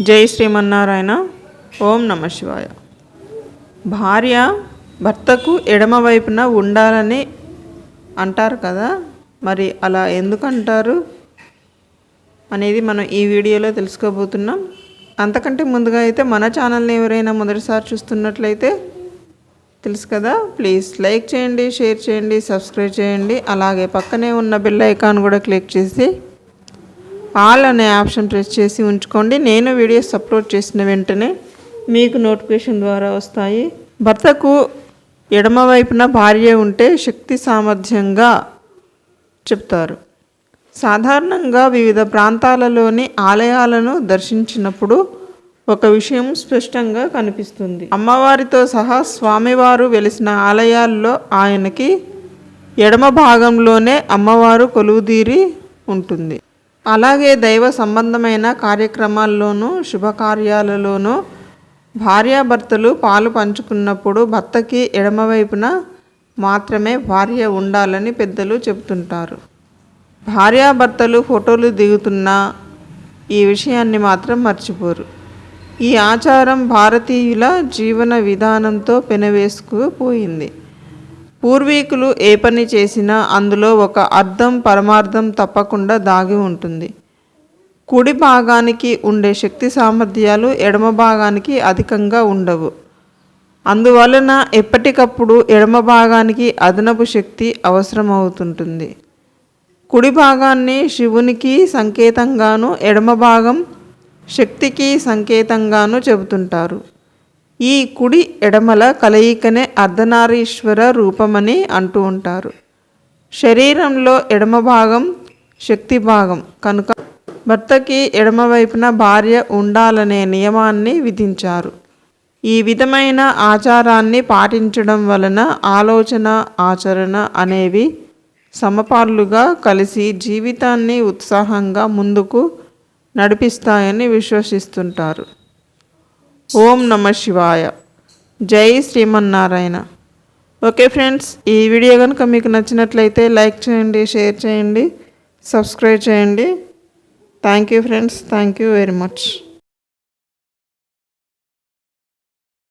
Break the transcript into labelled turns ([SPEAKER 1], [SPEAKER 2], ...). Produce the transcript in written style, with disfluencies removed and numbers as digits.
[SPEAKER 1] జై శ్రీమన్నారాయణ. ఓం నమ శివాయ. భార్య భర్తకు ఎడమ వైపున ఉండాలని అంటారు కదా, మరి అలా ఎందుకు అంటారు అనేది మనం ఈ వీడియోలో తెలుసుకోబోతున్నాం. అంతకంటే ముందుగా అయితే మన ఛానల్ని ఎవరైనా మొదటిసారి చూస్తున్నట్లయితే తెలుసు కదా, ప్లీజ్ లైక్ చేయండి, షేర్ చేయండి, సబ్స్క్రైబ్ చేయండి. అలాగే పక్కనే ఉన్న బెల్ ఐకాన్ కూడా క్లిక్ చేసి ఆల్ అనే ఆప్షన్ ప్రెస్ చేసి ఉంచుకోండి. నేను వీడియోస్ అప్లోడ్ చేసిన వెంటనే మీకు నోటిఫికేషన్ ద్వారా వస్తాయి. భర్తకు ఎడమవైపున భార్య ఉంటే శక్తి సామర్థ్యంగా చెప్తారు. సాధారణంగా వివిధ ప్రాంతాలలోని ఆలయాలను దర్శించినప్పుడు ఒక విషయం స్పష్టంగా కనిపిస్తుంది. అమ్మవారితో సహా స్వామివారు వెలిసిన ఆలయాల్లో ఆయనకి ఎడమ భాగంలోనే అమ్మవారు కొలువుదీరి ఉంటుంది. అలాగే దైవ సంబంధమైన కార్యక్రమాల్లోనూ శుభకార్యాలలోనూ భార్యాభర్తలు పాలు పంచుకున్నప్పుడు భర్తకి ఎడమవైపున మాత్రమే భార్య ఉండాలని పెద్దలు చెబుతుంటారు. భార్యాభర్తలు ఫోటోలు దిగుతున్నా ఈ విషయాన్ని మాత్రం మర్చిపోరు. ఈ ఆచారం భారతీయుల జీవన విధానంతో పెనవేసుకుపోయింది. పూర్వీకులు ఏ పని చేసినా అందులో ఒక అర్థం పరమార్థం తప్పకుండా దాగి ఉంటుంది. కుడి భాగానికి ఉండే శక్తి సామర్థ్యాలు ఎడమ భాగానికి అధికంగా ఉండవు. అందువలన ఎప్పటికప్పుడు ఎడమ భాగానికి అదనపు శక్తి అవసరమవుతుంటుంది. కుడి భాగాన్ని శివునికి సంకేతంగాను, ఎడమ భాగం శక్తికి సంకేతంగాను చెబుతుంటారు. ఈ కుడి ఎడమల కలయికనే అర్ధనారీశ్వర రూపమని అంటూ ఉంటారు. శరీరంలో ఎడమ భాగం శక్తి భాగం కనుక భర్తకి ఎడమవైపున భార్య ఉండాలనే నియమాన్ని విధించారు. ఈ విధమైన ఆచారాన్ని పాటించడం వలన ఆలోచన, ఆచరణ అనేవి సమపాలుగా కలిసి జీవితాన్ని ఉత్సాహంగా ముందుకు నడిపిస్తాయని విశ్వసిస్తుంటారు. ఓం నమ శివాయ. జై శ్రీమన్నారాయణ. ఓకే ఫ్రెండ్స్, ఈ వీడియో కనుక మీకు నచ్చినట్లయితే లైక్ చేయండి, షేర్ చేయండి, సబ్స్క్రైబ్ చేయండి. Thank you friends, thank you very much.